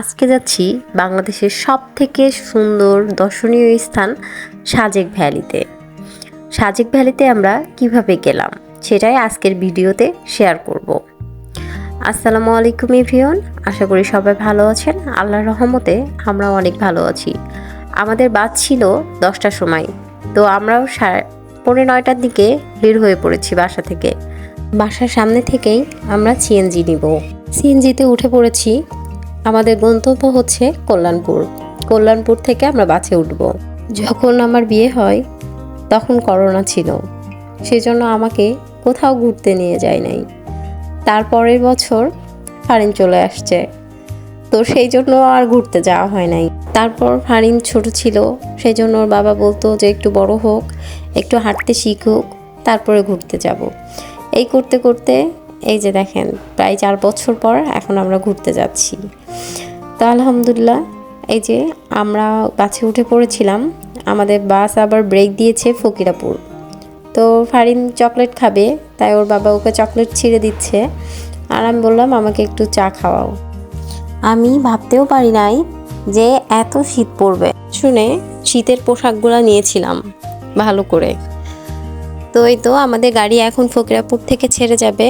আজকে যাচ্ছি বাংলাদেশের সবথেকে সুন্দর দর্শনীয় স্থান সাজেক ভ্যালিতে। সাজেক ভ্যালিতে আমরা কিভাবে গেলাম সেটাই আজকের ভিডিওতে শেয়ার করব। আসসালামু আলাইকুম এভরিওয়ান, আশা করি সবাই ভালো আছেন। আল্লাহর রহমতে আমরাও অনেক ভালো আছি। আমাদের বাস ছিল 10টার সময়, তো আমরাও 8:30-9টার দিকে বের হয়ে পড়েছি বাসা থেকে। বাসার সামনে থেকেই আমরা সিএনজি নিব। সিএনজিতে উঠে পড়েছি। আমাদের গন্তব্য হচ্ছে কল্যাণপুর থেকে আমরা বাসে উঠব। যখন আমার বিয়ে হয় তখন করোনা ছিল, সেজন্য আমাকে কোথাও ঘুরতে নিয়ে যায় নাই। তারপরের বছর ফারিন চলে আসছে, তো সেই জন্য আর ঘুরতে যাওয়া হয় নাই। তারপর ফারিন ছোট ছিল, সেই জন্য ওর বাবা বলতো যে একটু বড় হোক, একটু হাঁটতে শিখুক, তারপরে ঘুরতে যাব। এই করতে করতে এই যে দেখেন প্রায় 4 বছর পর এখন আমরা ঘুরতে যাচ্ছি। তো আলহামদুলিল্লাহ, এই যে আমরা বাসে উঠে পড়েছিলাম। আমাদের বাস আবার ব্রেক দিয়েছে ফকিরাপুর। তো ফারিন চকলেট খাবে, তাই ওর বাবা ওকে চকলেট ছিঁড়ে দিচ্ছে, আর আমি বললাম আমাকে একটু চা খাওয়াও। আমি ভাবতেও পারি নাই যে এত শীত পড়বে। শুনে শীতের পোশাকগুলো নিয়েছিলাম ভালো করে। তো এই তো আমাদের গাড়ি এখন ফকিরাপুর থেকে ছেড়ে যাবে,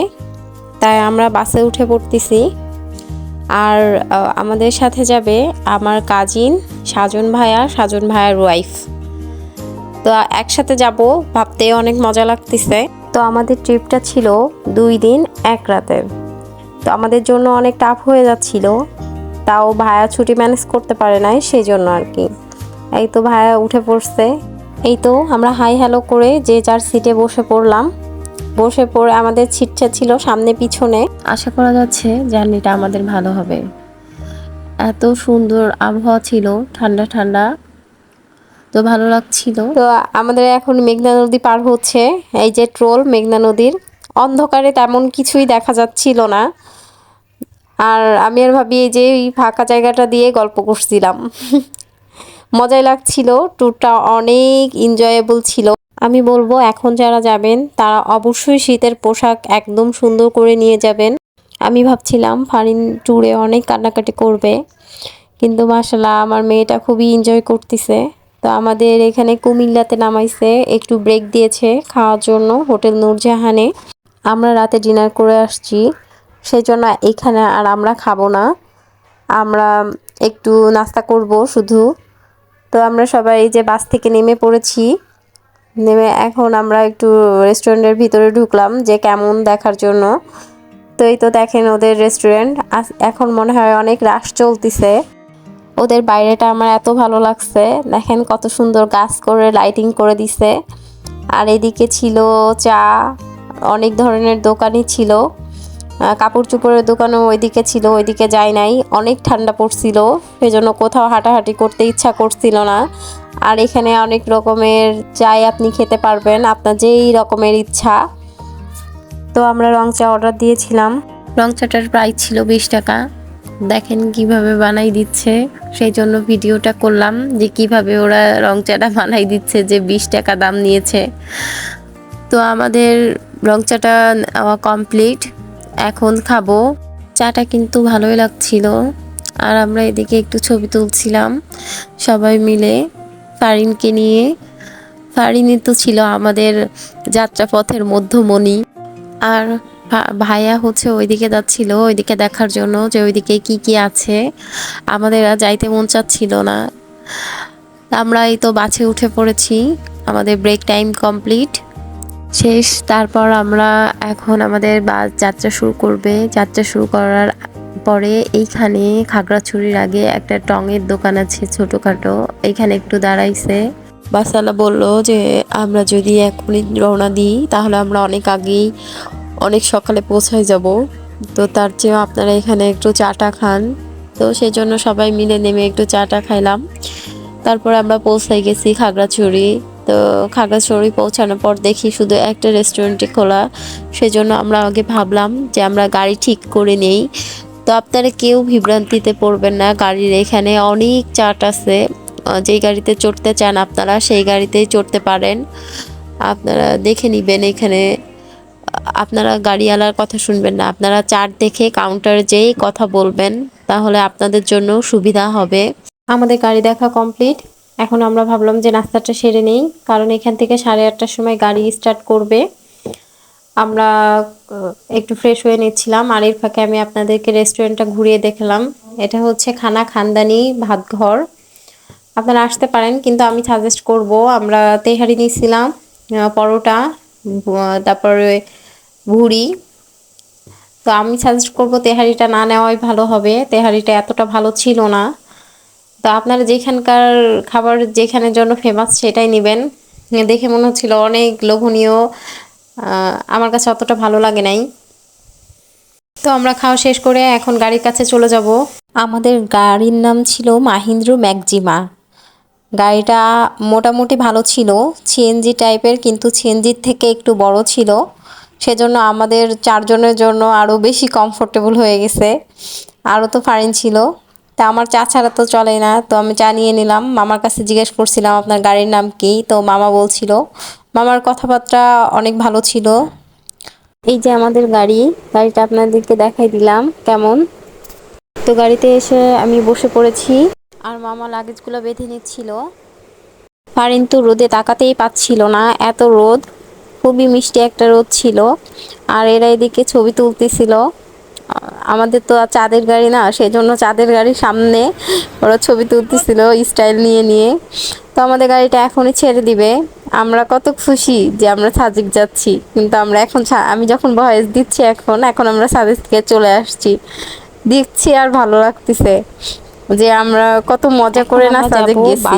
তাই আমরা বাসে উঠে পড়তেছি। আর আমাদের সাথে যাবে আমার কাজিন সাজন ভাইয়ার ওয়াইফ। তো একসাথে যাব ভাবতে অনেক মজা লাগতেছে। তো আমাদের ট্রিপটা ছিল 2 দিন 1 রাতের। তো আমাদের জন্য অনেক টাফ হয়ে যাচ্ছিল, তাও ভাইয়া ছুটি ম্যানেজ করতে পারে নাই, সেই জন্য আর কি। এই তো ভাইয়া উঠে পড়ছে। এই তো আমরা হাই হ্যালো করে যে যার সিটে বসে পড়লাম। বসে পড়ে আমাদের সিটটা ছিল সামনে পিছনে। আশা করা যাচ্ছে জার্নিটা আমাদের ভালো হবে। এত সুন্দর আবহাওয়া ছিল, ঠান্ডা ঠান্ডা, তো ভালো লাগছিল। তো আমাদের এখন মেঘনা নদী পার হচ্ছে। এই যে ট্রোল মেঘনা নদীর, অন্ধকারে তেমন কিছুই দেখা যাচ্ছিল না। আর আমি আর ভাবি এই যে এই ফাঁকা জায়গাটা দিয়ে গল্প করছিলাম। মজাই লাগছিল, ট্যুরটা অনেক এনজয়েবল ছিল। আমি বলবো এখন যারা যাবেন তারা অবশ্যই শীতের পোশাক একদম সুন্দর করে নিয়ে যাবেন। আমি ভাবছিলাম ফারিন ট্যুরে অনেক কান্নাকাটি করবে, কিন্তু মাশাআল্লাহ আমার মেয়েটা খুবই এনজয় করতেছে। তো আমাদের এখানে কুমিল্লাতে নামাইছে, একটু ব্রেক দিয়েছে খাওয়ার জন্য হোটেল নূরজাহানে। আমরা রাতে ডিনার করে আসছি, সেই জন্য এখানে আর আমরা খাবো না, আমরা একটু নাস্তা করব শুধু। তো আমরা সবাই এই যে বাস থেকে নেমে পড়েছি। নেমে এখন আমরা একটু রেস্টুরেন্টের ভিতরে ঢুকলাম যে কেমন দেখার জন্য। তো এই তো দেখেন ওদের রেস্টুরেন্ট এখন মনে হয় অনেক রাশ চলতেছে। ওদের বাইরেটা আমার এত ভালো লাগছে, দেখেন কত সুন্দর গাছ করে লাইটিং করে দিছে। আর এদিকে ছিল চা, অনেক ধরনের দোকানই ছিল। কাপড় চোপড়ের দোকানও ওইদিকে ছিল, ওইদিকে যাই নাই, অনেক ঠান্ডা পড়ছিল, সেজন্য কোথাও হাঁটাহাঁটি করতে ইচ্ছা করছিল না। আর এখানে অনেক রকমের চাই আপনি খেতে পারবেন, আপনার যেই রকমের ইচ্ছা। তো আমরা রং চা অর্ডার দিয়েছিলাম। রং চাটার প্রাইস ছিল 20 টাকা। দেখেন কিভাবে বানাই দিচ্ছে, সেই জন্য ভিডিওটা করলাম যে কিভাবে ওরা রং চাটা বানাই দিচ্ছে, যে 20 টাকা দাম নিয়েছে। তো আমাদের রং চাটা কমপ্লিট, এখন খাবো। চাটা কিন্তু ভালোই লাগছিল। আর আমরা এদিকে একটু ছবি তুলছিলাম সবাই মিলে ফারিনকে নিয়ে। ফারিনই তো ছিল আমাদের যাত্রাপথের মধ্যমণি। আর ভাইয়া হচ্ছে ওইদিকে যাচ্ছিল ওইদিকে দেখার জন্য যে ওইদিকে কি কি আছে। আমাদের আর যাইতে মন চাচ্ছিল না। আমরা এই তো বাসে উঠে পড়েছি, আমাদের ব্রেক টাইম কমপ্লিট শেষ। তারপর আমরা এখন আমাদের বাস যাত্রা শুরু করবে। যাত্রা শুরু করার পরে এইখানে খাগড়াছড়ির আগে একটা টঙের দোকান আছে ছোটোখাটো, এইখানে একটু দাঁড়াইছে। বাসওয়ালা বললো যে আমরা যদি এখনই রওনা দিই তাহলে আমরা অনেক সকালে পৌঁছায় যাব, তো তার চেয়েও আপনারা এখানে একটু চাটা খান। তো সেই জন্য সবাই মিলে নেমে একটু চাটা খাইলাম। তারপর আমরা পৌঁছাই গেছি খাগড়াছড়ি। তো খাগড়াছড়ি পৌঁছানোর পর দেখি শুধু একটা রেস্টুরেন্টে খোলা, সেজন্য আমরা আগে ভাবলাম যে আমরা গাড়ি ঠিক করে নেই। তো আপনারা কেউ বিভ্রান্তিতে পড়বেন না, গাড়ির এখানে অনেক চাট আছে, যেই গাড়িতে চড়তে চান আপনারা সেই গাড়িতেই চড়তে পারেন। আপনারা দেখে নেবেন, এখানে আপনারা গাড়িওয়ালার কথা শুনবেন না, আপনারা চাট দেখে কাউন্টারে যেয়ে কথা বলবেন। তাহলে আপনাদের জন্য সুবিধা হবে। আমাদের গাড়ি দেখা কমপ্লিট। এখন আমরা ভাবলাম যে নাস্তাটা সেরে নেই, কারণ এখান থেকে 8:30টার সময় গাড়ি স্টার্ট করবে। আমরা একটু ফ্রেশ হয়ে নিচ্ছিলাম, আর এর ফাঁকে আমি আপনাদেরকে রেস্টুরেন্টটা ঘুরিয়ে দেখলাম। এটা হচ্ছে খানা খানদানি ভাত ঘর। আপনারা আসতে পারেন, কিন্তু আমি সাজেস্ট করব, আমরা তেহারি নিয়েছিলাম, পরোটা, তারপরে ভুড়ি। তো আমি সাজেস্ট করব তেহারিটা না নেওয়াই ভালো হবে, তেহারিটা এতটা ভালো ছিল না। তো আপনারা যেখানকার খাবার যেখানের জন্য ফেমাস সেটাই নেবেন। দেখে মনে হচ্ছিল অনেক লোভনীয়, আমার কাছে অতটা ভালো লাগে নাই। তো আমরা খাওয়া শেষ করে এখন গাড়ির কাছে চলে যাব। আমাদের গাড়ির নাম ছিল মাহিন্দ্রা ম্যাক্সিমা। গাড়িটা মোটামুটি ভালো ছিল, সিএনজি টাইপের, কিন্তু সিএনজির থেকে একটু বড় ছিল, সেজন্য আমাদের 4 জনের জন্য আরও বেশি কমফোর্টেবল হয়ে গেছে। আরও তো ফাইন ছিল। তা আমার চা ছাড়া তো চলে না, তো আমি চা নিয়ে নিলাম। মামার কাছে জিজ্ঞেস করছিলাম আপনার গাড়ির নাম কি, তো মামা বলছিল। মামার কথাবার্তা অনেক ভালো ছিল। এই যে আমাদের গাড়িটা আপনাদেরকে দেখাই দিলাম কেমন। তো গাড়িতে এসে আমি বসে পড়েছি, আর মামা লাগেজগুলো বেঁধে নিচ্ছিল। ফারিন তো রোদে তাকাতেই পাচ্ছিল না, এত রোদ, খুবই মিষ্টি একটা রোদ ছিল। আর এরা এদিকে ছবি তুলতেছিল। আমাদের তো আর চাঁদের গাড়ি না, সেই জন্য চাঁদের গাড়ির সামনে ওরা ছবি তুলতেছিল স্টাইল নিয়ে নিয়ে। তো আমাদের গাড়িটা এখনই ছেড়ে দিবে। আমরা কত খুশি যে আমরা সাজেক যাচ্ছি, কিন্তু আমরা এখন আমি যখন ভয়েস দিচ্ছি এখন আমরা সাজেক থেকে চলে আসছি, দেখছি আর ভালো লাগতেছে যে আমরা কত মজা করে না সাজেক গেছি।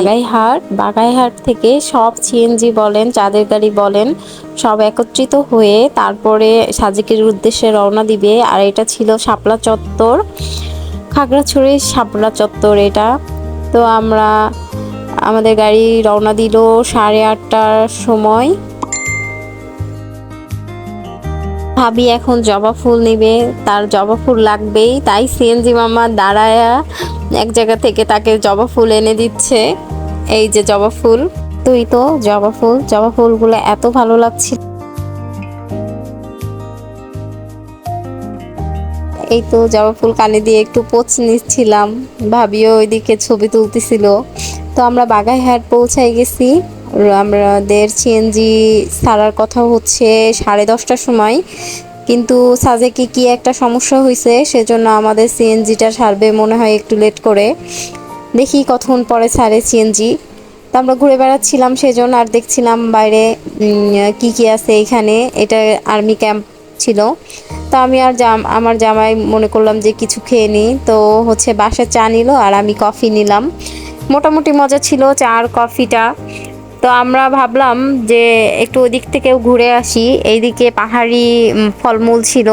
বাগাইহাট থেকে সব সিএনজি বলেন, চাঁদের গাড়ি বলেন, সব একত্রিত হয়ে তারপরে সাজেকের উদ্দেশ্যে রওনা দিবে। আর এটা ছিল শাপলা চত্বর, খাগড়াছড়ির শাপলা চত্বর এটা। তো আমাদের গাড়ি রওনা দিল 8:30টার সময়। ভাবি এখন জবা ফুল নিবে, তার জবা ফুল লাগবেই, তাই সিএনজি মামা দাঁড়ায়া এক জায়গা থেকে তাকে জবা ফুল এনে দিচ্ছে। এই যে জবা ফুল, তুই তো জবা ফুলগুলো এত ভালো লাগছিল। এই তো জবা ফুল কানে দিয়ে একটু পোছ নিচ্ছিলাম, ভাবিও ওইদিকে ছবি তুলতেছিল। তো আমরা বাগাইহাট পৌঁছাই গেছি। আমাদের সিএনজি ছাড়ার কথা হচ্ছে 10:30টার সময়, কিন্তু সাজেকে কি একটা সমস্যা হয়েছে, সেজন্য আমাদের সিএনজিটা ছাড়বে মনে হয় একটু লেট করে। দেখি কতক্ষণ পরে ছাড়ে সিএনজি। তো আমরা ঘুরে বেড়াচ্ছিলাম সেজন্য, আর দেখছিলাম বাইরে কি কি আছে এখানে। এটা আর্মি ক্যাম্প ছিল। তো আমি আর আমার জামাই মনে করলাম যে কিছু খেয়ে নিই, তো হচ্ছে বাসায় চা নিল আর আমি কফি নিলাম। মোটামুটি মজা ছিল চা আর কফিটা। তো আমরা ভাবলাম যে একটু ওদিক থেকেও ঘুরে আসি। এইদিকে পাহাড়ি ফলমূল ছিল।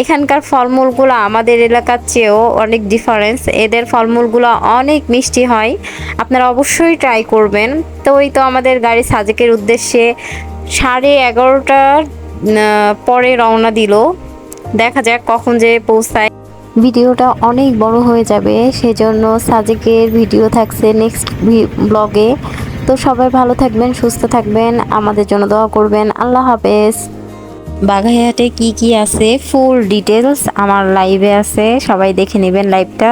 এখানকার ফলমূলগুলো আমাদের এলাকার চেয়েও অনেক ডিফারেন্স, এদের ফলমূলগুলো অনেক মিষ্টি হয়, আপনারা অবশ্যই ট্রাই করবেন। তো ওই তো আমাদের গাড়ি সাজেকের উদ্দেশ্যে 11:30টার পরে রওনা দিল। দেখা যাক কখন যে পৌঁছায়। ভিডিওটা অনেক বড় হয়ে যাবে, সেজন্য সাজেকের ভিডিও থাকছে নেক্সট ব্লগে। তো সবাই ভালো থাকবেন, সুস্থ থাকবেন, আমাদের জন্য দোয়া করবেন। আল্লাহ হাফেজ। বাগাইহাটে কি কি আছে ফুল ডিটেলস আমার লাইভে আছে, সবাই দেখে নেবেন লাইভটা।